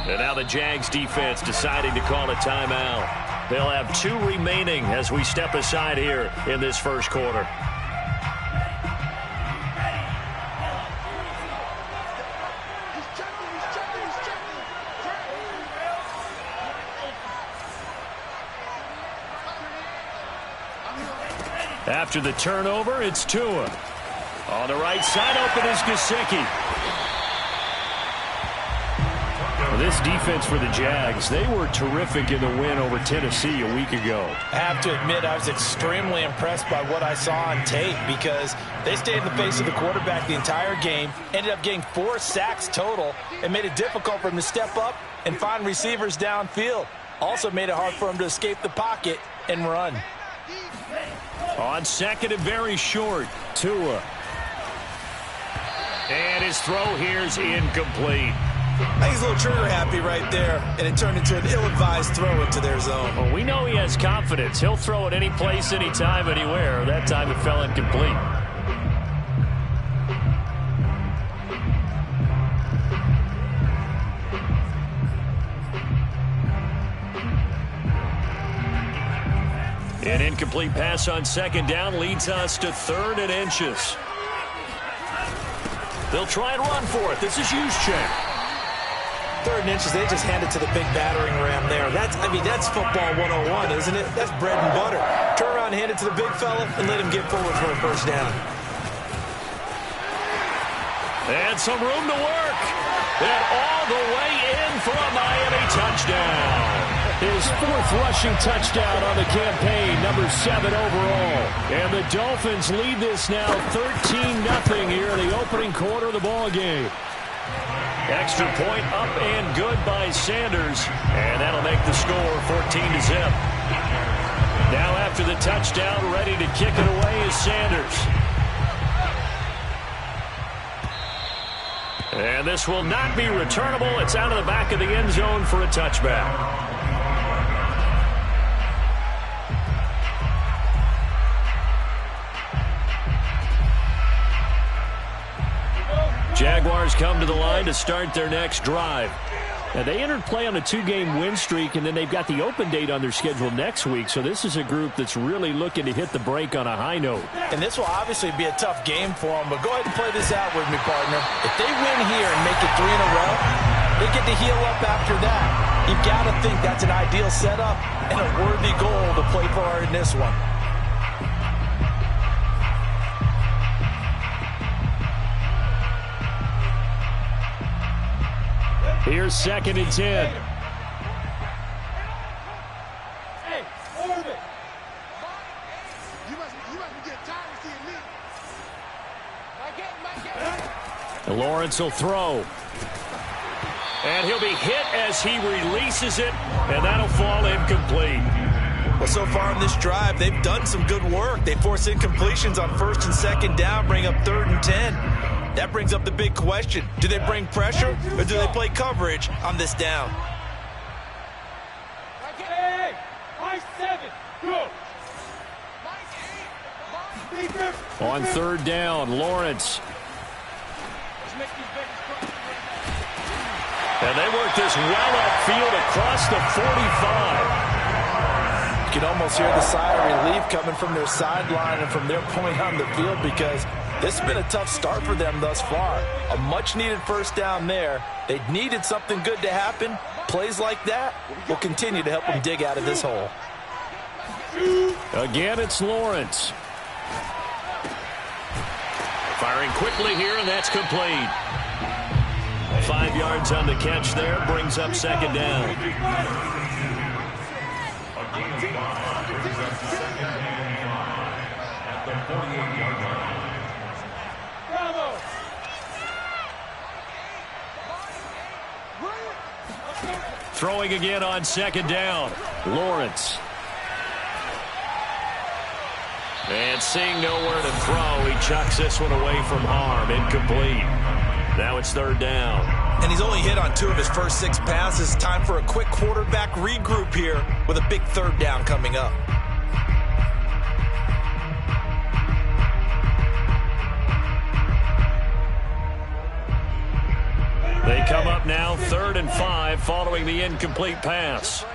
And now the Jags defense deciding to call a timeout. They'll have 2 remaining as we step aside here in this first quarter. After the turnover, it's Tua. On the right side, open is Gesicki. This defense for the Jags, they were terrific in the win over Tennessee a week ago. I have to admit, I was extremely impressed by what I saw on tape because they stayed in the face of the quarterback the entire game, ended up getting 4 sacks total, and made it difficult for him to step up and find receivers downfield. Also made it hard for him to escape the pocket and run. On second and very short, Tua. And his throw here's incomplete. I think he's a little trigger happy right there, and it turned into an ill-advised throw into their zone. Well, we know he has confidence. He'll throw it any place, anytime, anywhere. That time it fell incomplete. An incomplete pass on second down leads us to 3rd and inches. They'll try and run for it. This is Juszczyk. 3rd and inches, they just hand it to the big battering ram there. That's football 101, isn't it? That's bread and butter. Turn around and hand it to the big fella and let him get forward for a first down. And some room to work. And all the way in for a Miami touchdown. His 4th rushing touchdown on the campaign, number 7 overall. And the Dolphins lead this now 13-0 here in the opening quarter of the ball game. Extra point up and good by Sanders. And that'll make the score 14-0. Now after the touchdown, ready to kick it away is Sanders. And this will not be returnable. It's out of the back of the end zone for a touchback. Jaguars come to the line to start their next drive. Now, they entered play on a 2-game win streak, and then they've got the open date on their schedule next week. So this is a group that's really looking to hit the break on a high note. And this will obviously be a tough game for them, but go ahead and play this out with me, partner. If they win here and make it 3 in a row, they get to heal up after that. You've got to think that's an ideal setup and a worthy goal to play for in this one. Here's 2nd and 10. Hey, Orbit. You must get tired of seeing me. Lawrence will throw. And he'll be hit as he releases it, and that'll fall incomplete. Well, so far in this drive, they've done some good work. They force incompletions on 1st and 2nd down, bring up 3rd and 10. That brings up the big question. Do they bring pressure or do they play coverage on this down? Hey, my 7, go. On 3rd down, Lawrence. And they work this well upfield across the 45. You can almost hear the sigh of relief coming from their sideline and from their point on the field because this has been a tough start for them thus far. A much-needed first down there. They needed something good to happen. Plays like that will continue to help them dig out of this hole. Again, it's Lawrence. Firing quickly here, and that's complete. 5 yards on the catch there, brings up 2nd down. Throwing again on 2nd down. Lawrence. And seeing nowhere to throw, he chucks this one away from harm. Incomplete. Now it's 3rd down. And he's only hit on 2 of his first 6 passes. Time for a quick quarterback regroup here with a big 3rd down coming up. They come up now 3rd and 5 following the incomplete pass.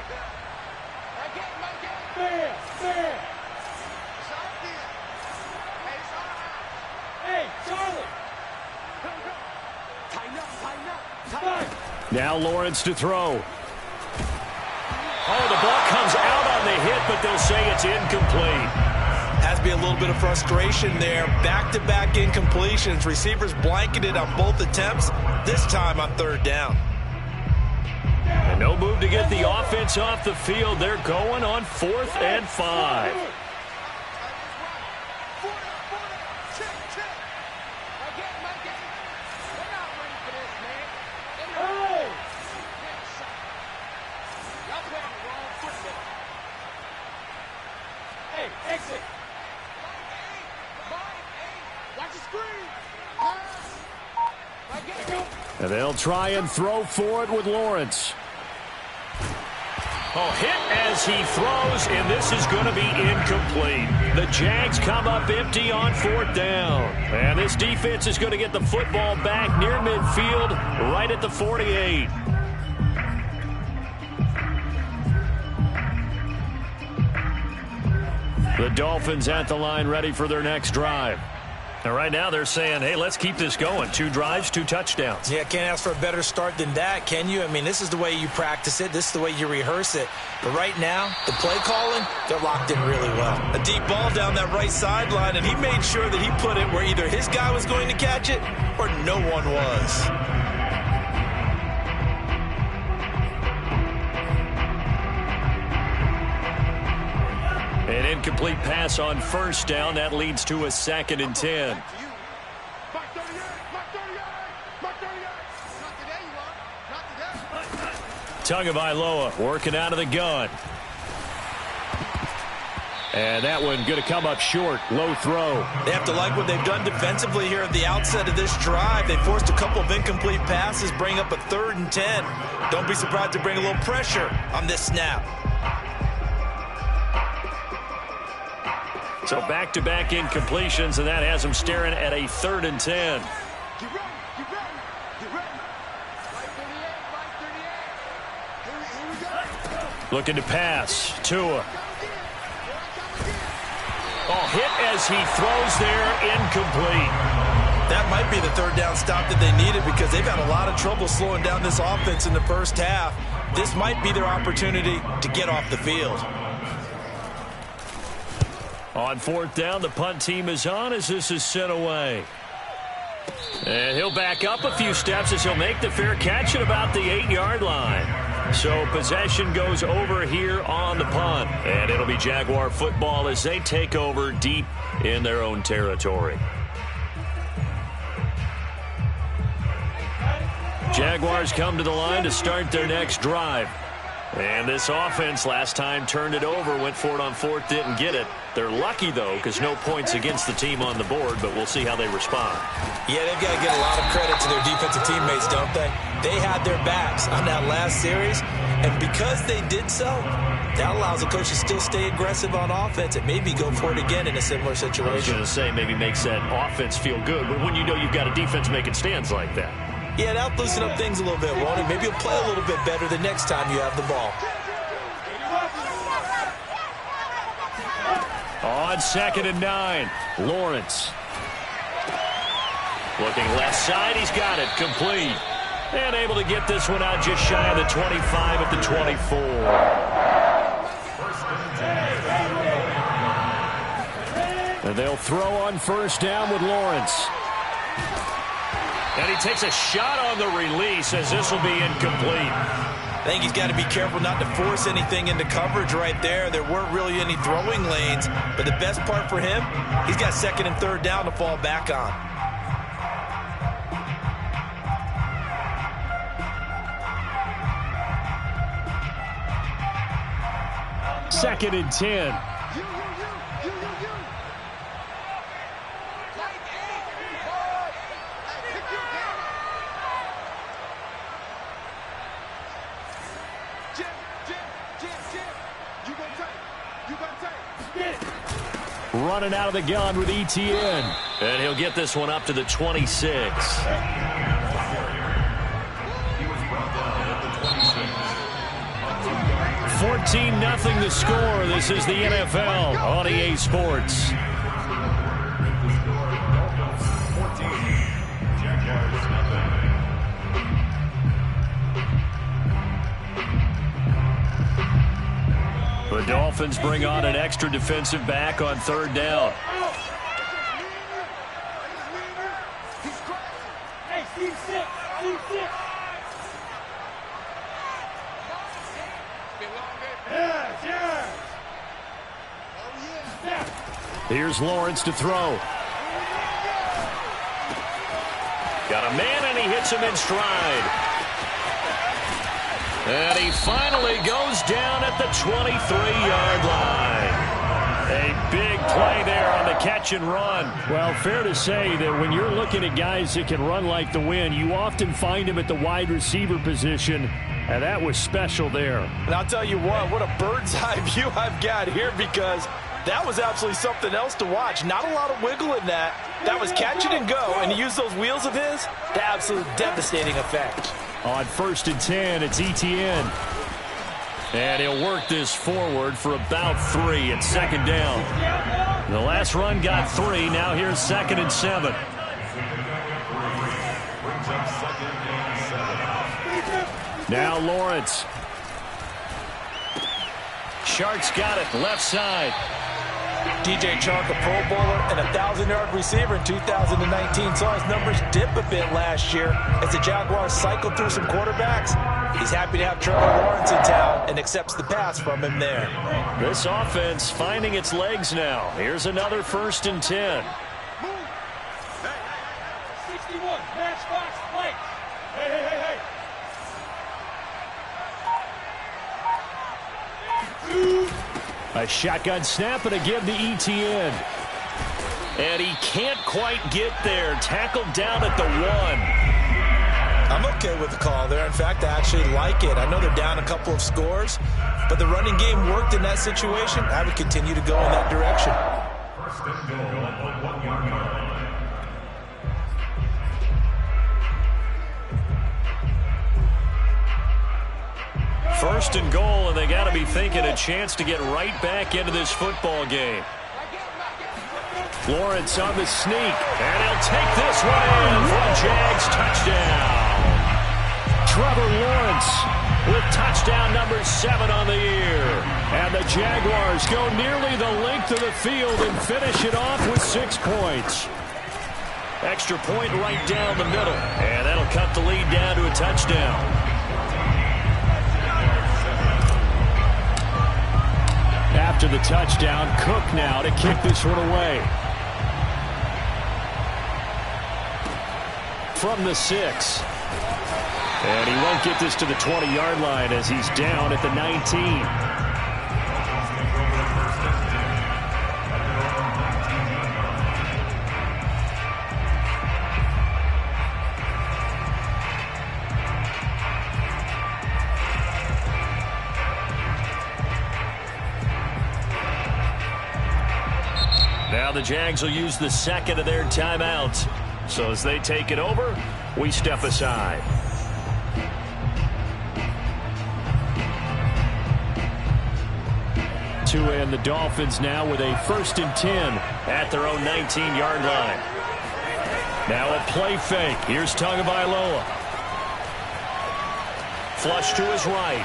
Now Lawrence to throw. Oh, the ball comes out on the hit, but they'll say it's incomplete. Has to be a little bit of frustration there. Back-to-back incompletions. Receivers blanketed on both attempts, this time on 3rd down. And no move to get the offense off the field. They're going on 4th and 5. And they'll try and throw for it with Lawrence. Oh, hit as he throws, and this is going to be incomplete. The Jags come up empty on 4th down. And this defense is going to get the football back near midfield, right at the 48. The Dolphins at the line ready for their next drive. And right now they're saying, hey, let's keep this going. 2 drives, 2 touchdowns. Yeah, can't ask for a better start than that, can you? I mean, this is the way you practice it. This is the way you rehearse it. But right now, the play calling, they're locked in really well. A deep ball down that right sideline, and he made sure that he put it where either his guy was going to catch it or no one was. An incomplete pass on 1st down. That leads to a 2nd and 10. Tagovailoa working out of the gun. And that one going to come up short. Low throw. They have to like what they've done defensively here at the outset of this drive. They forced a couple of incomplete passes, bring up a 3rd and 10. Don't be surprised to bring a little pressure on this snap. So back-to-back incompletions, and that has them staring at a 3rd and 10. Looking to pass. Tua. Oh, hit as he throws there, incomplete. That might be the 3rd down stop that they needed because they've had a lot of trouble slowing down this offense in the first half. This might be their opportunity to get off the field. On 4th down, the punt team is on as this is sent away. And he'll back up a few steps as he'll make the fair catch at about the 8-yard line. So possession goes over here on the punt. And it'll be Jaguar football as they take over deep in their own territory. Jaguars come to the line to start their next drive. And this offense last time turned it over, went for it on 4th, didn't get it. They're lucky, though, because no points against the team on the board, but we'll see how they respond. Yeah, they've got to get a lot of credit to their defensive teammates, don't they? They had their backs on that last series, and because they did so, that allows the coach to still stay aggressive on offense and maybe go for it again in a similar situation. I was going to say maybe makes that offense feel good, but when you know you've got a defense making stands like that. Yeah, that'll loosen up things a little bit, won't it? Maybe you'll play a little bit better the next time you have the ball. On 2nd and 9, Lawrence. Looking left side, he's got it, complete. And able to get this one out just shy of the 25 at the 24. And they'll throw on 1st down with Lawrence. And he takes a shot on the release as this will be incomplete. I think he's got to be careful not to force anything into coverage right there. There weren't really any throwing lanes, but the best part for him, he's got 2nd and 3rd down to fall back on. Second and 10. Running out of the gun with ETN. And he'll get this one up to the 26. 3-0 the score. This is the NFL on EA Sports. The Dolphins bring on an extra defensive back on 3rd down. Here's Lawrence to throw. Got a man, and he hits him in stride. And he finally goes down at the 23-yard line. A big play there on the catch and run. Well, fair to say that when you're looking at guys that can run like the wind, you often find them at the wide receiver position, and that was special there. And I'll tell you what a bird's eye view I've got here, because that was absolutely something else to watch. Not a lot of wiggle in that. That was catch it and go, and he used those wheels of his to absolute devastating effect. On 1st and 10, it's Etienne. And he'll work this forward for about 3 at 2nd down. The last run got 3. Now here's 2nd and 7. Now Lawrence. Chark's got it, left side. DJ Chark, a Pro Bowler and a 1,000-yard receiver in 2019. Saw his numbers dip a bit last year as the Jaguars cycled through some quarterbacks. He's happy to have Trevor Lawrence in town and accepts the pass from him there. This offense finding its legs now. Here's another 1st and 10. 61, matchbox play. Hey. A shotgun snap and a give to Etienne. And he can't quite get there. Tackled down at the 1. I'm okay with the call there. In fact, I actually like it. I know they're down a couple of scores, but the running game worked in that situation. I would continue to go in that direction. 1st and goal, and they got to be thinking a chance to get right back into this football game. Lawrence on the sneak, and he'll take this one in for a Jags touchdown. Trevor Lawrence with touchdown number 7 on the year. And the Jaguars go nearly the length of the field and finish it off with 6 points. Extra point right down the middle, and that'll cut the lead down to a touchdown. After the touchdown, Cook now to kick this one away. From the 6. And he won't get this to the 20-yard line as he's down at the 19. Now the Jags will use the 2nd of their timeouts. So as they take it over, we step aside. To end the Dolphins now with a 1st and 10 at their own 19-yard line. Now a play fake. Here's Tagovailoa. Flush to his right.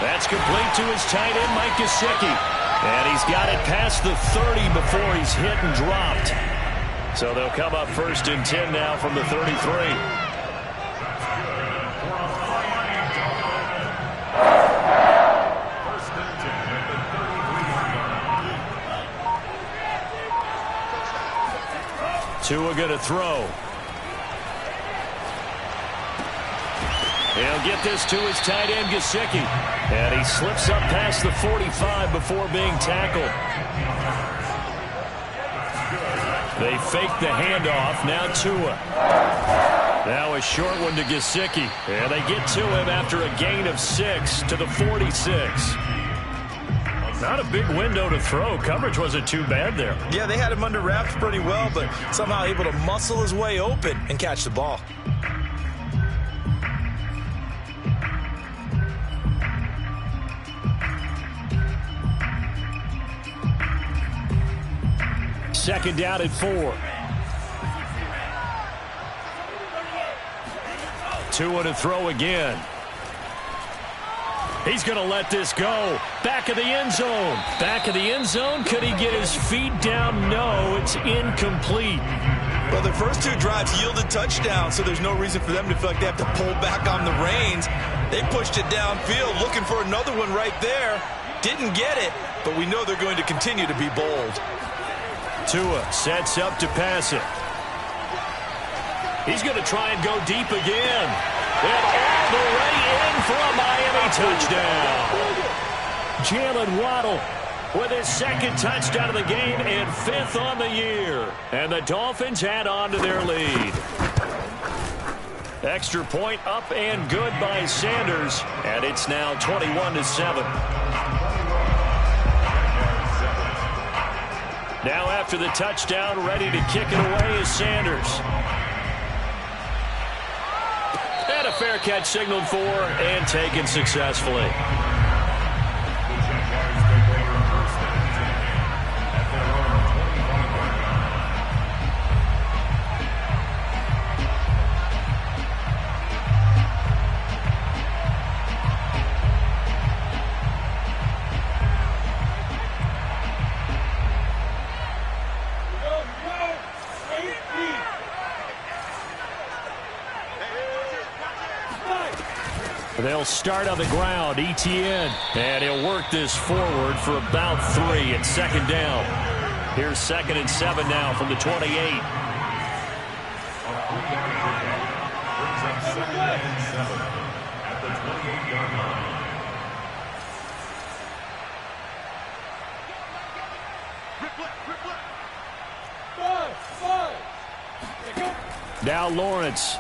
That's complete to his tight end, Mike Gesicki. And he's got it past the 30 before he's hit and dropped. So they'll come up 1st and 10 now from the 33. Tua going to throw. He'll get this to his tight end, Gesicki. And he slips up past the 45 before being tackled. They fake the handoff. Now Tua. Now a short one to Gesicki. And they get to him after a gain of 6 to the 46. Not a big window to throw. Coverage wasn't too bad there. Yeah, they had him under wraps pretty well, but somehow able to muscle his way open and catch the ball. second down and 4. Tua to throw again. He's going to let this go. Back of the end zone. Back of the end zone. Could he get his feet down? No, it's incomplete. Well, the first 2 drives yielded touchdowns, so there's no reason for them to feel like they have to pull back on the reins. They pushed it downfield, looking for another one right there. Didn't get it, but we know they're going to continue to be bold. Tua sets up to pass it. He's going to try and go deep again. And all the way in for a Miami touchdown. Jalen Waddle with his second touchdown of the game and 5th on the year. And the Dolphins add on to their lead. Extra point up and good by Sanders. And it's now 21-7. Now after the touchdown, ready to kick it away is Sanders. And a fair catch signaled for and taken successfully. They'll start on the ground. Etienne. And he'll work this forward for about 3 at second down. Here's 2nd and 7 now from the 28. Now Lawrence.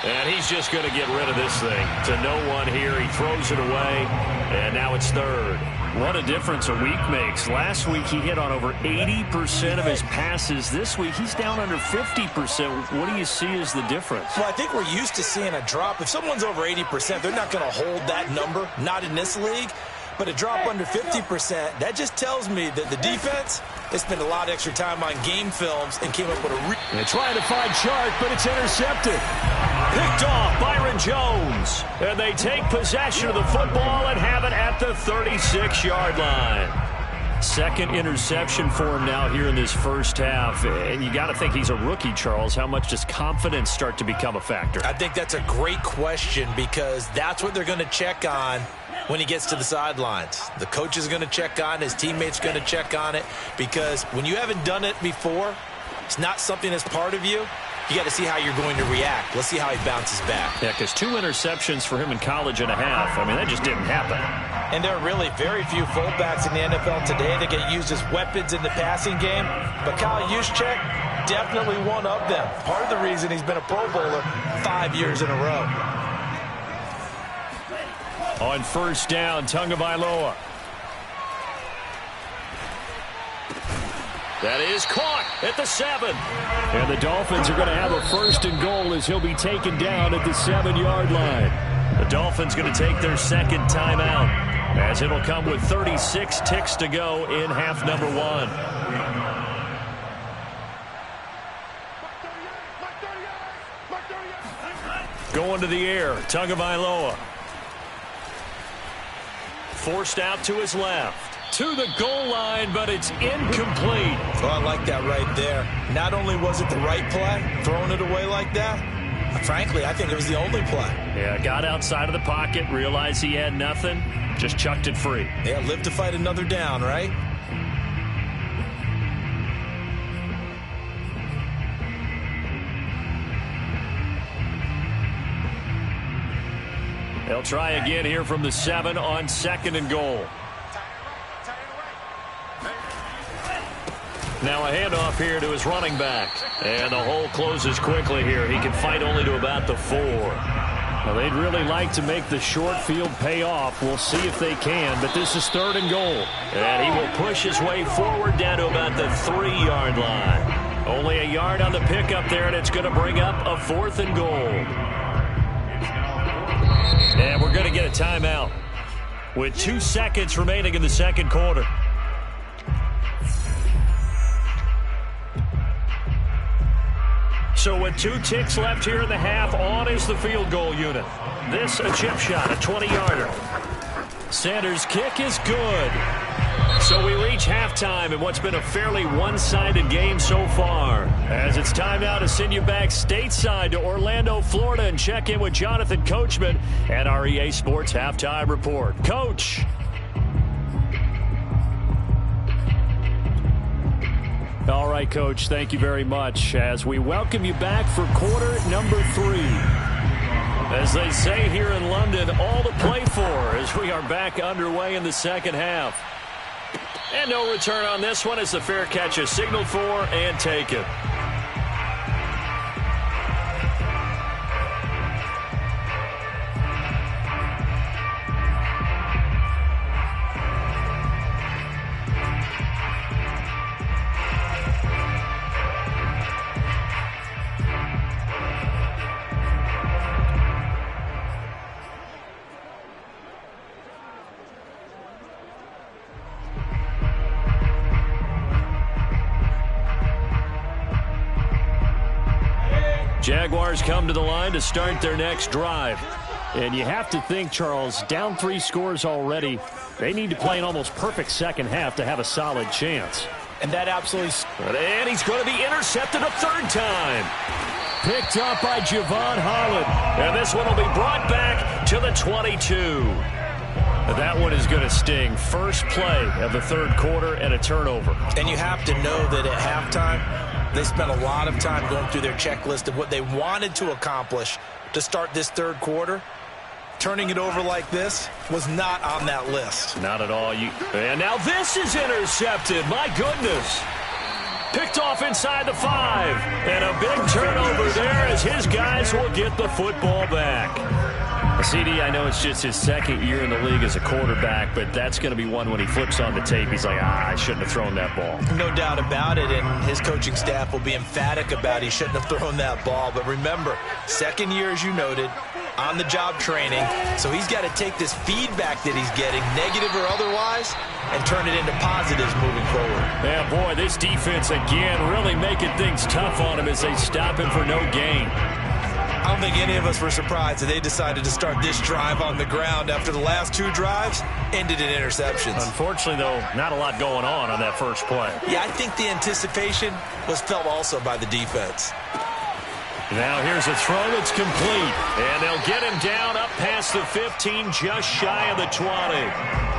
And he's just going to get rid of this thing to no one here. He throws it away, and now it's 3rd. What a difference a week makes. Last week he hit on over 80% of his passes. This week he's down under 50%. What do you see as the difference? Well, I think we're used to seeing a drop. If someone's over 80%, they're not going to hold that number, not in this league. But a drop under 50%, that just tells me that the defense, they spent a lot of extra time on game films and came up with a... They're trying to find Chark, but it's intercepted. Picked off Byron Jones. And they take possession of the football and have it at the 36-yard line. 2nd interception for him now here in this first half. And you got to think he's a rookie, Charles. How much does confidence start to become a factor? I think that's a great question because that's what they're going to check on when he gets to the sidelines. The coach is going to check on it. His teammates going to check on it because when you haven't done it before, it's not something that's part of you. You got to see how you're going to react. Let's see how he bounces back. Yeah, because 2 interceptions for him in college and a half. I mean, that just didn't happen. And there are really very few fullbacks in the NFL today that get used as weapons in the passing game. But Kyle Juszczyk, definitely one of them. Part of the reason he's been a Pro Bowler 5 years in a row. On first down, Tagovailoa. That is caught at the 7. And the Dolphins are going to have a 1st and goal as he'll be taken down at the 7-yard line. The Dolphins going to take their 2nd timeout as it'll come with 36 ticks to go in half number 1. Going to the air, Tagovailoa. Forced out to his left. To the goal line, but it's incomplete. Oh, I like that right there. Not only was it the right play, throwing it away like that, frankly, I think it was the only play. Yeah, got outside of the pocket, realized he had nothing, just chucked it free. Yeah, live to fight another down, right? They'll try again here from the 7 on 2nd and goal. Now a handoff here to his running back. And the hole closes quickly here. He can fight only to about the 4. Well, they'd really like to make the short field pay off. We'll see if they can, but this is 3rd and goal. And he will push his way forward down to about the 3-yard line. Only a yard on the pickup there, and it's going to bring up a 4th and goal. And we're going to get a timeout with 2 seconds remaining in the 2nd quarter. So with 2 ticks left here in the half, on is the field goal unit. This a chip shot, a 20-yarder. Sanders' kick is good. So we reach halftime in what's been a fairly one-sided game so far. As it's time now to send you back stateside to Orlando, Florida, and check in with Jonathan Coachman at our EA Sports Halftime Report. Coach. All right, Coach, thank you very much as we welcome you back for quarter number 3. As they say here in London, all to play for as we are back underway in the second half. And no return on this one as the fair catch is signaled for and taken. Jaguars come to the line to start their next drive. And you have to think, Charles, down 3 scores already. They need to play an almost perfect second half to have a solid chance. And that absolutely... And he's going to be intercepted a 3rd time. Picked up by Javon Holland. And this one will be brought back to the 22. That one is going to sting. First play of the 3rd quarter and a turnover. And you have to know that at halftime, they spent a lot of time going through their checklist of what they wanted to accomplish to start this 3rd quarter. Turning it over like this was not on that list. Not at all. And now this is intercepted. My goodness. Picked off inside the 5. And a big turnover there as his guys will get the football back. CD, I know it's just his 2nd year in the league as a quarterback, but that's going to be one when he flips on the tape. He's like, I shouldn't have thrown that ball. No doubt about it, and his coaching staff will be emphatic about he shouldn't have thrown that ball. But remember, 2nd year, as you noted, on-the-job training, so he's got to take this feedback that he's getting, negative or otherwise, and turn it into positives moving forward. Yeah, boy, this defense again really making things tough on him as they stop him for no gain. I don't think any of us were surprised that they decided to start this drive on the ground after the last 2 drives ended in interceptions. Unfortunately, though, not a lot going on that first play. Yeah, I think the anticipation was felt also by the defense. Now here's a throw that's complete. And they'll get him down up past the 15, just shy of the 20.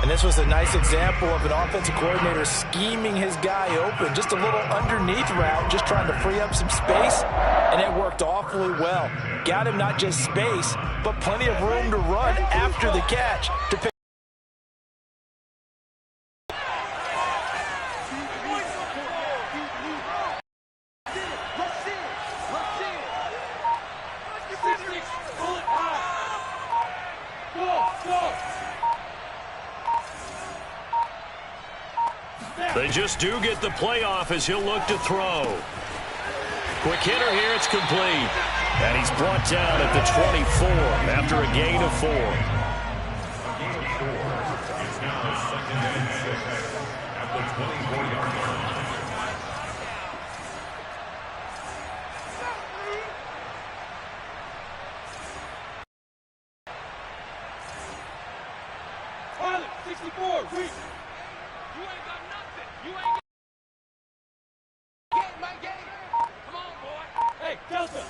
And this was a nice example of an offensive coordinator scheming his guy open. Just a little underneath route, just trying to free up some space, and it worked awfully well. Got him not just space, but plenty of room to run after the catch to pick. They just do get the playoff as he'll look to throw. Quick hitter here, it's complete. And he's brought down at the 24 after a gain of 4. Pilot, 64, reach. You ain't got nothing. You ain't get my game. Come on, boy. Hey, Delta.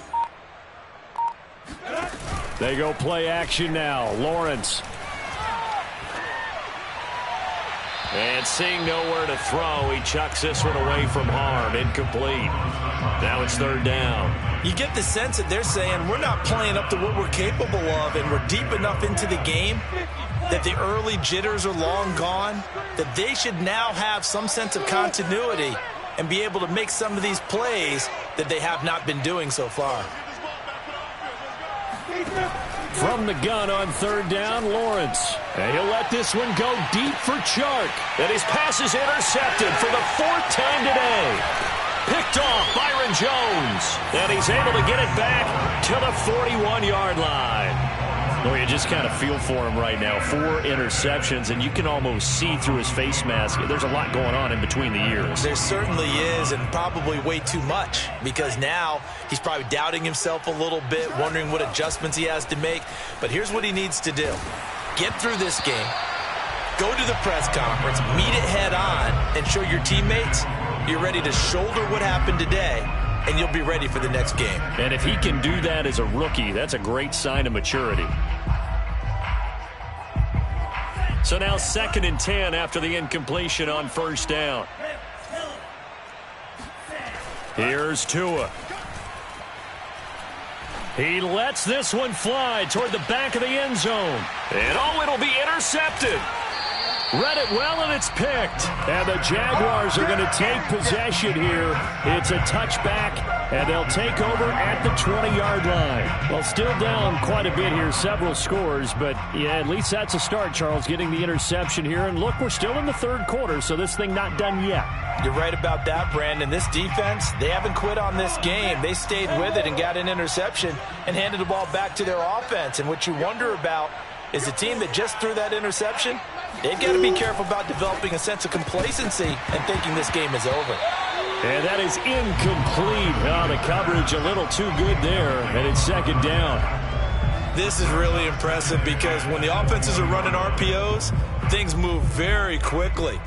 They go play action now. Lawrence. And seeing nowhere to throw, he chucks this one away from harm. Incomplete. Now it's 3rd down. You get the sense that they're saying we're not playing up to what we're capable of, and we're deep enough into the game that the early jitters are long gone, that they should now have some sense of continuity and be able to make some of these plays that they have not been doing so far. From the gun on 3rd down, Lawrence. And he'll let this one go deep for Chark. And his pass is intercepted for the 4th time today. Picked off Byron Jones. And he's able to get it back to the 41-yard line. Well, you just kind of feel for him right now. 4 interceptions, and you can almost see through his face mask. There's a lot going on in between the ears. There certainly is, and probably way too much, because now he's probably doubting himself a little bit, wondering what adjustments he has to make. But here's what he needs to do. Get through this game, go to the press conference, meet it head on, and show your teammates you're ready to shoulder what happened today, and you'll be ready for the next game. And if he can do that as a rookie, that's a great sign of maturity. So now 2nd and 10 after the incompletion on 1st down. Here's Tua. He lets this one fly toward the back of the end zone. And oh, it'll be intercepted. Read it well, and it's picked. And the Jaguars are going to take possession here. It's a touchback, and they'll take over at the 20-yard line. Well, still down quite a bit here, several scores, but yeah, at least that's a start, Charles, getting the interception here. And look, we're still in the 3rd quarter, so this thing not done yet. You're right about that, Brandon. This defense, they haven't quit on this game. They stayed with it and got an interception and handed the ball back to their offense. And what you wonder about is a team that just threw that interception, they've got to be careful about developing a sense of complacency and thinking this game is over. And that is incomplete. Oh, the coverage a little too good there, and it's 2nd down. This is really impressive because when the offenses are running RPOs, things move very quickly.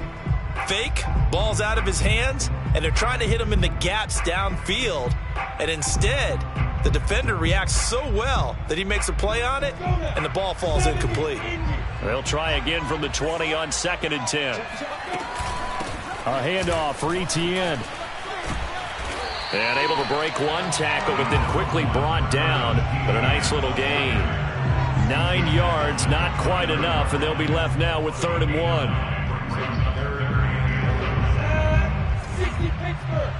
Fake, ball's out of his hands, and they're trying to hit him in the gaps downfield, and instead, the defender reacts so well that he makes a play on it, and the ball falls incomplete. They'll try again from the 20 on 2nd and 10. A handoff for Etienne. And able to break one tackle, but then quickly brought down. But a nice little gain. 9 yards, not quite enough, and they'll be left now with 3rd and 1. 60 Pittsburgh.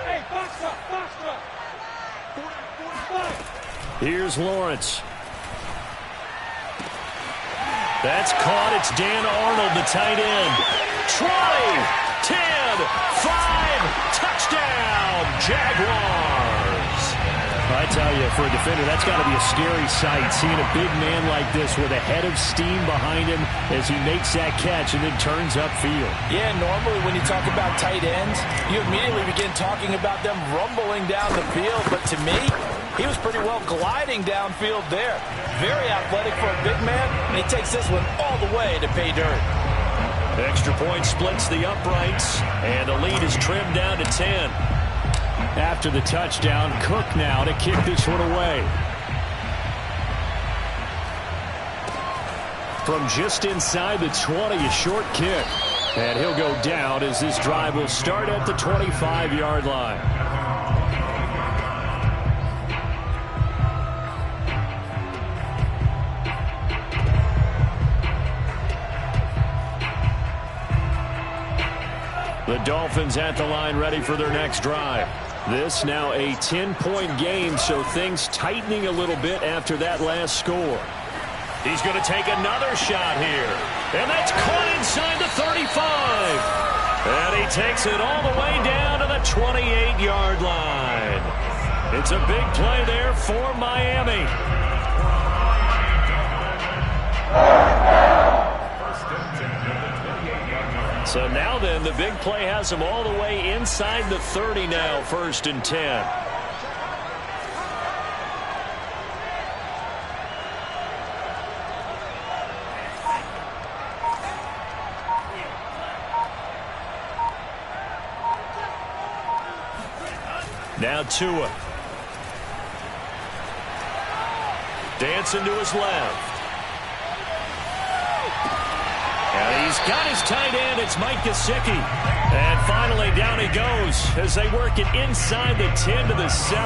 Hey, box up. 45. Here's Lawrence. That's caught. It's Dan Arnold, the tight end. 20, 10, 5, touchdown, Jaguars. I tell you, for a defender, that's got to be a scary sight, seeing a big man like this with a head of steam behind him as he makes that catch and then turns upfield. Yeah, normally when you talk about tight ends, you immediately begin talking about them rumbling down the field, but to me, he was pretty well gliding downfield there. Very athletic for a big man, and he takes this one all the way to pay dirt. Extra point splits the uprights, and the lead is trimmed down to 10. After the touchdown, Cook now to kick this one away. From just inside the 20, a short kick. And he'll go down as this drive will start at the 25-yard line. The Dolphins at the line ready for their next drive. This now a 10-point game, so things tightening a little bit after that last score. He's going to take another shot here. And that's caught inside the 35. And he takes it all the way down to the 28-yard line. It's a big play there for Miami. So now then, the big play has him all the way inside the 30 now, 1st and 10. Now Tua. Dancing to his left. And he's got his tight end. It's Mike Gesicki. And finally down he goes as they work it inside the 10 to the 7.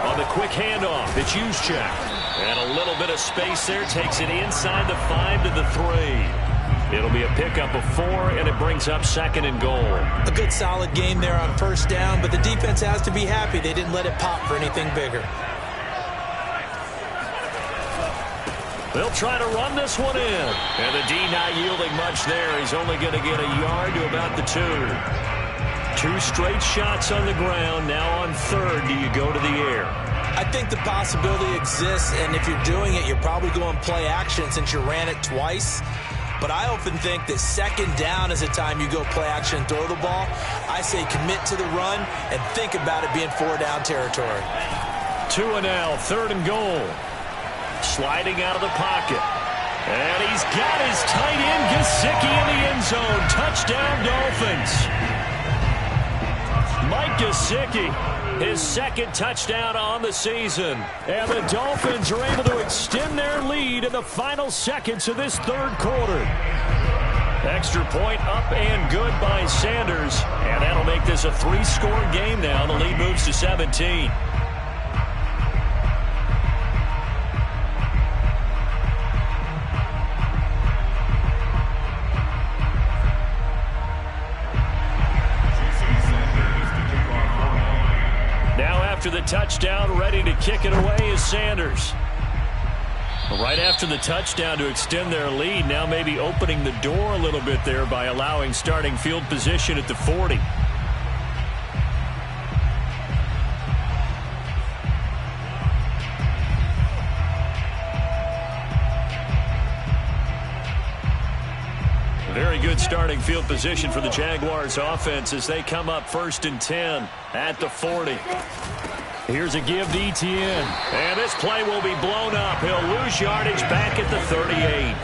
On the quick handoff, it's Juszczyk. And a little bit of space there. Takes it inside the 5 to the 3. It'll be a pickup of 4, and it brings up 2nd and goal. A good solid game there on 1st down, but the defense has to be happy they didn't let it pop for anything bigger. They'll try to run this one in. And the D not yielding much there. He's only going to get a yard to about the 2. 2 straight shots on the ground. Now on third, do you go to the air? I think the possibility exists, and if you're doing it, you're probably going play action since you ran it twice. But I often think that second down is the time you go play action and throw the ball. I say commit to the run and think about it being 4-down territory. 2 and now, third and goal. Sliding out of the pocket. And he's got his tight end, Gesicki, in the end zone. Touchdown, Dolphins. Mike Gesicki, his second touchdown on the season. And the Dolphins are able to extend their lead in the final seconds of this third quarter. Extra point up and good by Sanders. And that'll make this a 3-score game now. The lead moves to 17. After the touchdown, ready to kick it away is Sanders. Right after the touchdown to extend their lead, now maybe opening the door a little bit there by allowing starting field position at the 40. Very good starting field position for the Jaguars offense as they come up 1st and 10 at the 40. Here's a give to Etienne. And this play will be blown up. He'll lose yardage back at the 38.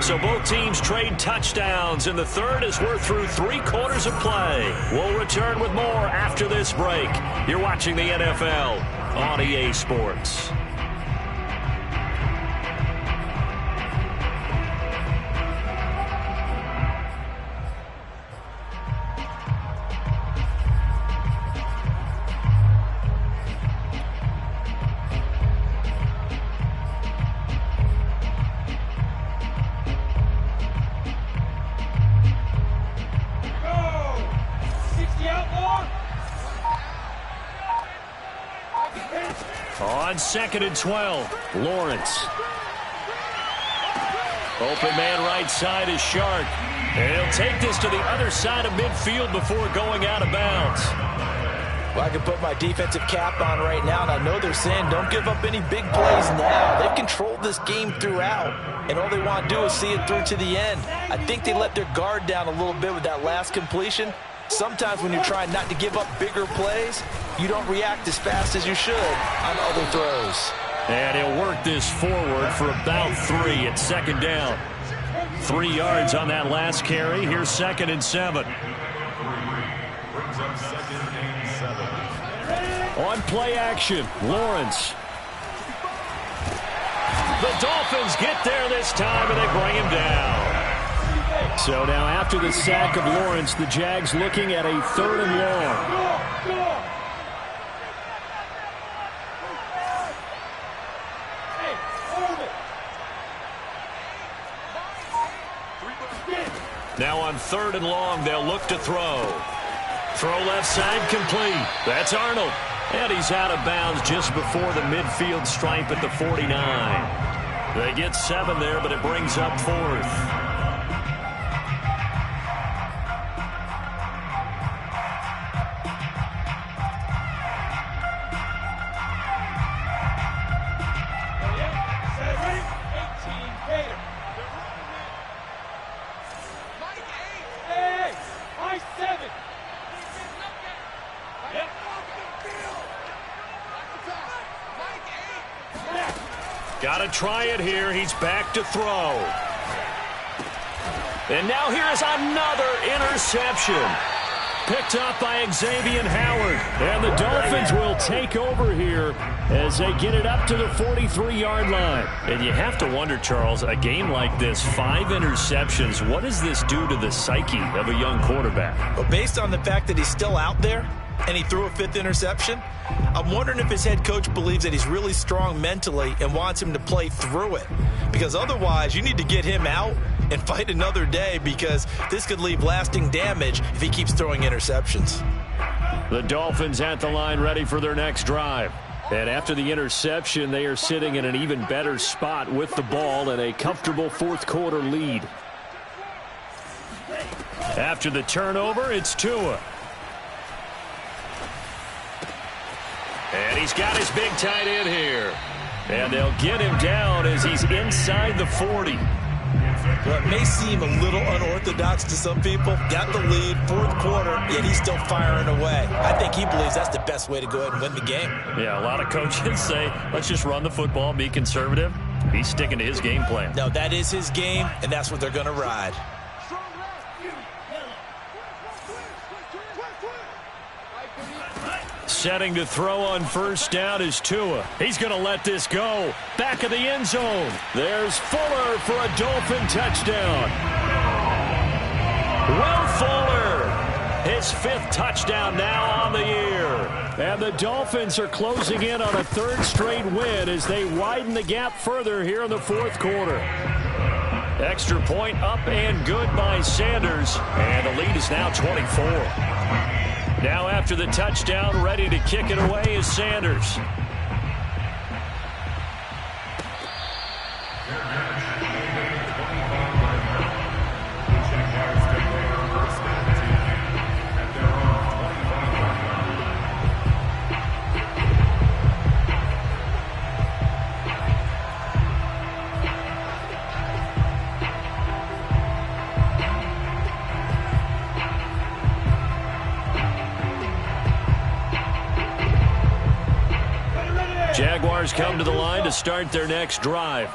So both teams trade touchdowns in the third as we're through 3 quarters of play. We'll return with more after this break. You're watching the NFL on EA Sports. On 2nd and 12, Lawrence. Open man right side is Shark. And he'll take this to the other side of midfield before going out of bounds. Well, I can put my defensive cap on right now, and I know they're saying don't give up any big plays now. They've controlled this game throughout, and all they want to do is see it through to the end. I think they let their guard down a little bit with that last completion. Sometimes when you're trying not to give up bigger plays, you don't react as fast as you should on other throws. And he'll work this forward for about 3 at 2nd down. 3 yards on that last carry. Here's 2nd and 7. On play action, Lawrence. The Dolphins get there this time, and they bring him down. So now after the sack of Lawrence, the Jags looking at a 3rd and long. Now on 3rd and long, they'll look to throw. Throw left side complete. That's Arnold. And he's out of bounds just before the midfield stripe at the 49. They get 7 there, but it brings up 4th. Got to try it here. He's back to throw. And now here is another interception. Picked up by Xavier Howard. And the Dolphins will take over here as they get it up to the 43-yard line. And you have to wonder, Charles, a game like this, 5 interceptions, what does this do to the psyche of a young quarterback? Well, based on the fact that he's still out there and he threw a 5th interception, I'm wondering if his head coach believes that he's really strong mentally and wants him to play through it. Because otherwise, you need to get him out and fight another day, because this could leave lasting damage if he keeps throwing interceptions. The Dolphins at the line, ready for their next drive. And after the interception, they are sitting in an even better spot with the ball and a comfortable fourth quarter lead. After the turnover, it's Tua. And he's got his big tight end here. And they'll get him down as he's inside the 40. Well, it may seem a little unorthodox to some people. Got the lead, fourth quarter, yet he's still firing away. I think he believes that's the best way to go ahead and win the game. Yeah, a lot of coaches say, let's just run the football, be conservative. He's sticking to his game plan. No, that is his game, and that's what they're going to ride. Setting to throw on first down is Tua. He's going to let this go. Back of the end zone. There's Fuller for a Dolphin touchdown. Will Fuller, his 5th touchdown now on the year. And the Dolphins are closing in on a 3rd straight win as they widen the gap further here in the fourth quarter. Extra point up and good by Sanders. And the lead is now 24. Now after the touchdown, ready to kick it away is Sanders. Jaguars come to the line to start their next drive.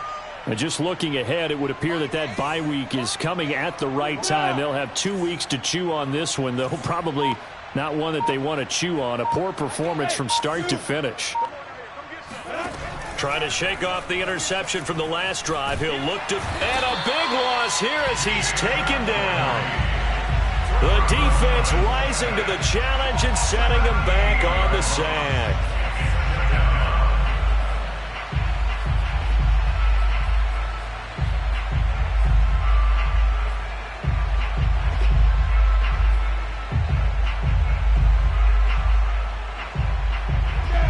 And just looking ahead, it would appear that that bye week is coming at the right time. They'll have 2 weeks to chew on this one, though probably not one that they want to chew on. A poor performance from start to finish. Trying to shake off the interception from the last drive. He'll look to... And a big loss here as he's taken down. The defense rising to the challenge and setting him back on the sack.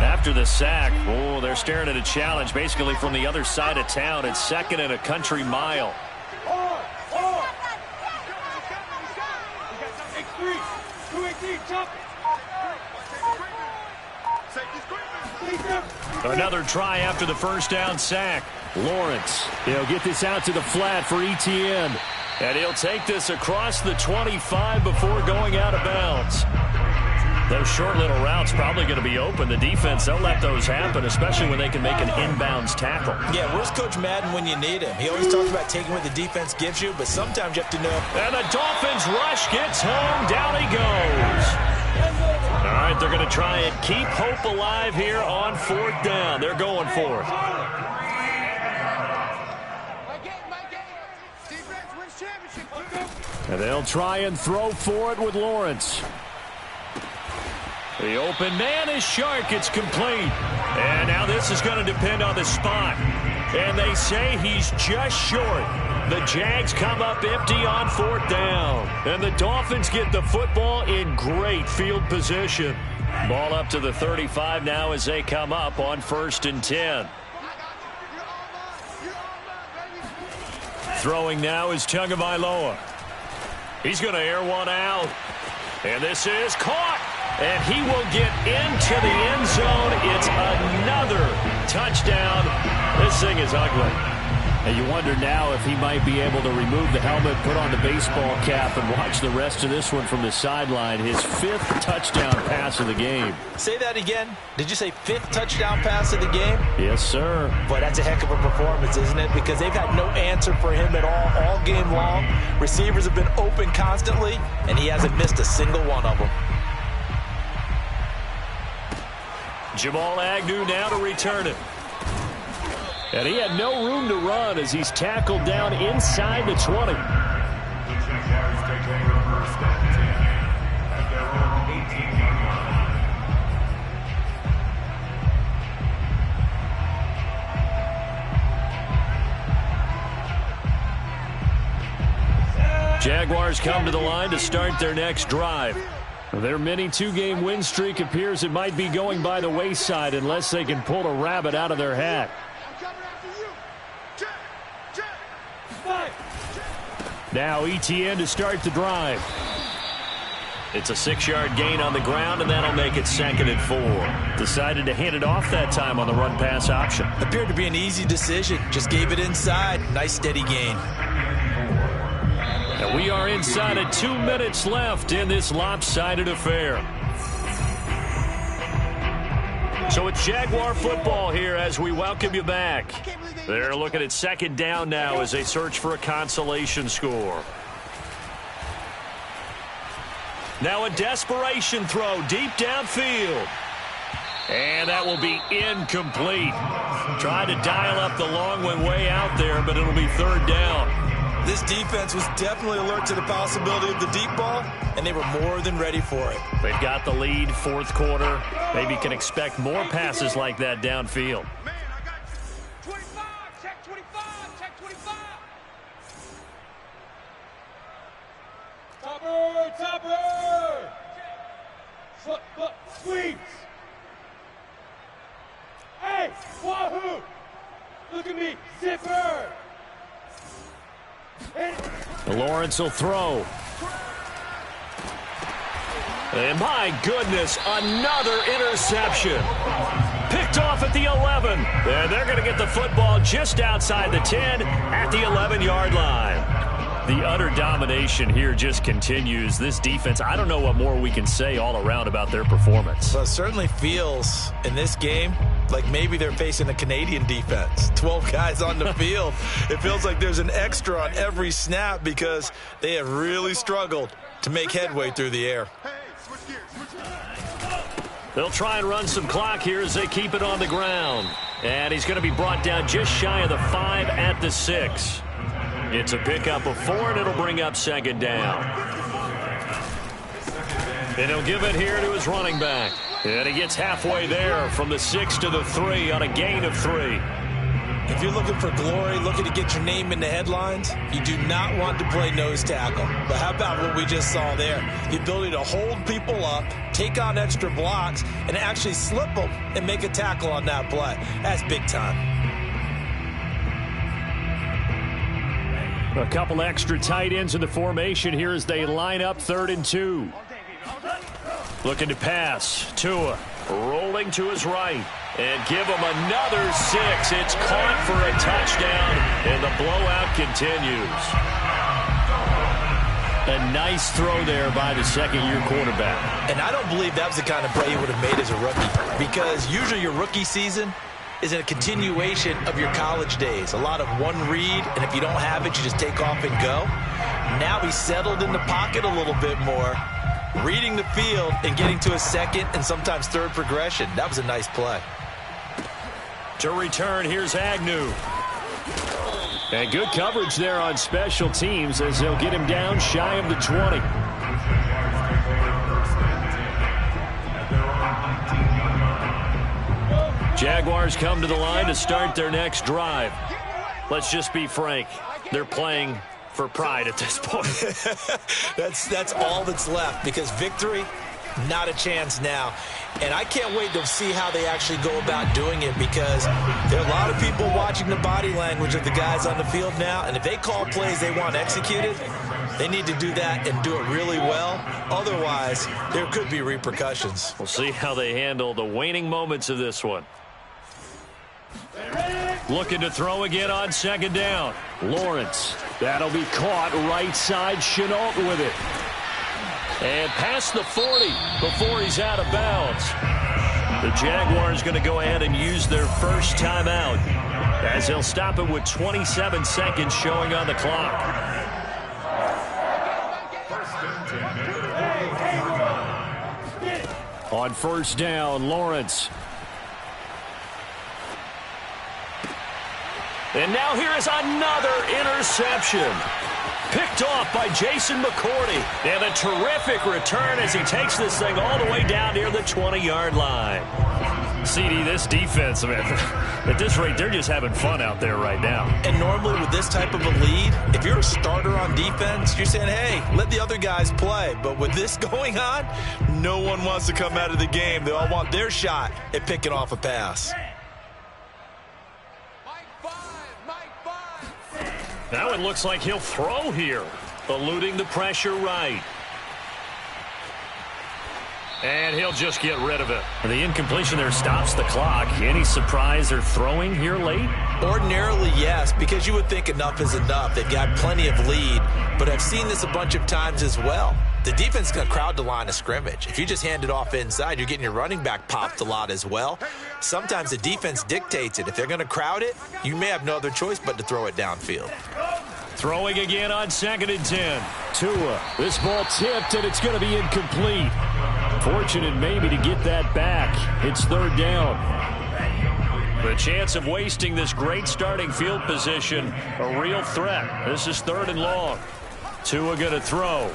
After the sack, oh, they're staring at a challenge basically from the other side of town. It's 2nd and a country mile. Another try after the first down sack. Lawrence, he'll get this out to the flat for Etienne. And he'll take this across the 25 before going out of bounds. Those short little routes probably going to be open. The defense, they'll let those happen, especially when they can make an inbounds tackle. Yeah, where's Coach Madden when you need him? He always talks about taking what the defense gives you, but sometimes you have to know. And the Dolphins rush gets home. Down he goes. All right, they're going to try and keep hope alive here on 4th down. They're going for it. And they'll try and throw for it with Lawrence. The open man is Shark. It's complete. And now this is going to depend on the spot. And they say he's just short. The Jags come up empty on 4th down. And the Dolphins get the football in great field position. Ball up to the 35 now as they come up on 1st and 10. Throwing now is Tagovailoa. He's going to air one out. And this is caught. And he will get into the end zone. It's another touchdown. This thing is ugly. And you wonder now if he might be able to remove the helmet, put on the baseball cap, and watch the rest of this one from the sideline. His 5th touchdown pass of the game. Say that again. Did you say 5th touchdown pass of the game? Yes, sir. Boy, that's a heck of a performance, isn't it? Because they've had no answer for him at all game long. Receivers have been open constantly, and he hasn't missed a single one of them. Jamal Agnew now to return it. And he had no room to run as he's tackled down inside the 20. Jaguars come to the line to start their next drive. Their mini two-game win streak appears it might be going by the wayside unless they can pull a rabbit out of their hat. Now Etienne to start the drive. It's a 6-yard gain on the ground, and that'll make it 2nd and 4. Decided to hand it off that time on the run-pass option. Appeared to be an easy decision. Just gave it inside. Nice steady gain. And we are inside of 2 minutes left in this lopsided affair. So it's Jaguar football here as we welcome you back. They're looking at 2nd down now as they search for a consolation score. Now a desperation throw deep downfield. And that will be incomplete. Tried to dial up the long one way out there, but it'll be 3rd down. This defense was definitely alert to the possibility of the deep ball, and they were more than ready for it. They've got the lead, 4th quarter. Maybe can expect more passes like that downfield. Man, I got 25. Check 25. Check 25. Topper, topper. Sweeps. Hey, wahoo. Look at me, zipper. Lawrence will throw. And my goodness, another interception. Picked off at the 11. And they're going to get the football just outside the 10 at the 11-yard line. The utter domination here just continues. This defense, I don't know what more we can say all around about their performance. Well, it certainly feels in this game like maybe they're facing a Canadian defense. 12 guys on the field. It feels like there's an extra on every snap because they have really struggled to make headway through the air. They'll try and run some clock here as they keep it on the ground. And he's going to be brought down just shy of the 5 at the 6. It's a pickup of 4, and it'll bring up 2nd down. And he'll give it here to his running back. And he gets halfway there from the 6 to the 3 on a gain of 3. If you're looking for glory, looking to get your name in the headlines, you do not want to play nose tackle. But how about what we just saw there? The ability to hold people up, take on extra blocks, and actually slip them and make a tackle on that play. That's big time. A couple extra tight ends in the formation here as they line up 3rd and 2. Looking to pass. Tua rolling to his right. And give him another 6. It's caught for a touchdown, and the blowout continues. A nice throw there by the 2nd-year quarterback. And I don't believe that was the kind of play he would have made as a rookie, because usually your rookie season is a continuation of your college days. A lot of one read, and if you don't have it, you just take off and go. Now he's settled in the pocket a little bit more, reading the field and getting to a 2nd and sometimes 3rd progression. That was a nice play. To return, here's Agnew. And good coverage there on special teams as they'll get him down shy of the 20. Jaguars come to the line to start their next drive. Let's just be frank. They're playing for pride at this point. That's all that's left, because victory, not a chance now. And I can't wait to see how they actually go about doing it, because there are a lot of people watching the body language of the guys on the field now, and if they call plays they want executed, they need to do that and do it really well. Otherwise, there could be repercussions. We'll see how they handle the waning moments of this one. Looking to throw again on 2nd down. Lawrence. That'll be caught right side. Chenault with it. And past the 40 before he's out of bounds. The Jaguars going to go ahead and use their first timeout as they'll stop it with 27 seconds showing on the clock. On 1st down, Lawrence. And now here is another interception. Picked off by Jason McCourty. And a terrific return as he takes this thing all the way down near the 20-yard line. CD, this defense, man, at this rate, they're just having fun out there right now. And normally with this type of a lead, if you're a starter on defense, you're saying, hey, let the other guys play. But with this going on, no one wants to come out of the game. They all want their shot at picking off a pass. Now it looks like he'll throw here, eluding the pressure right. And he'll just get rid of it. The incompletion there stops the clock. Any surprise they're throwing here late? Ordinarily, yes, because you would think enough is enough. They've got plenty of lead, but I've seen this a bunch of times as well. The defense is going to crowd the line of scrimmage. If you just hand it off inside, you're getting your running back popped a lot as well. Sometimes the defense dictates it. If they're going to crowd it, you may have no other choice but to throw it downfield. Throwing again on 2nd and 10. Tua, this ball tipped, and it's going to be incomplete. Fortunate maybe to get that back. It's 3rd down. The chance of wasting this great starting field position, a real threat. This is 3rd and long. Tua going to throw.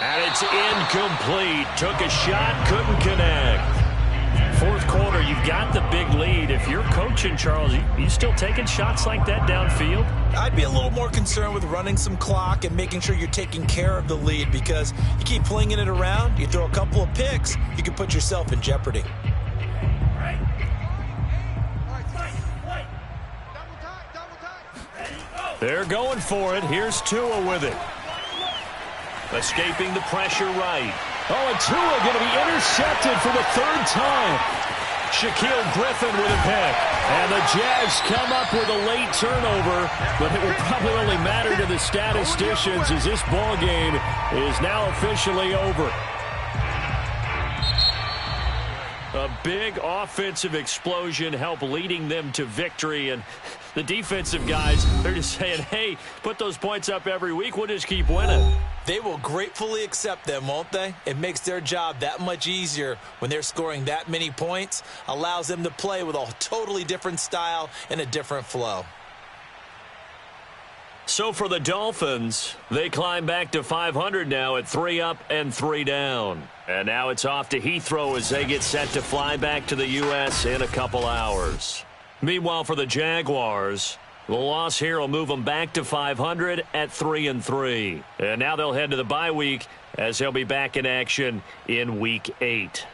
And it's incomplete. Took a shot, couldn't connect. 4th quarter, you've got the big lead. If you're coaching, Charles, you still taking shots like that downfield? I'd be a little more concerned with running some clock and making sure you're taking care of the lead, because you keep flinging it around, you throw a couple of picks, you can put yourself in jeopardy. They're going for it. Here's Tua with it. Escaping the pressure right. Oh, and Tua going to be intercepted for the 3rd time. Shaquille Griffin with a pick. And the Jags come up with a late turnover, but it will probably only matter to the statisticians as this ball game is now officially over. A big offensive explosion helped leading them to victory, and the defensive guys, they're just saying, hey, put those points up every week, we'll just keep winning. They will gratefully accept them, won't they? It makes their job that much easier when they're scoring that many points, allows them to play with a totally different style and a different flow. So for the Dolphins, they climb back to 500 now at 3 up and 3 down. And now it's off to Heathrow as they get set to fly back to the U.S. in a couple hours. Meanwhile, for the Jaguars, the loss here will move them back to 500 at 3-3. And now they'll head to the bye week as they'll be back in action in Week 8.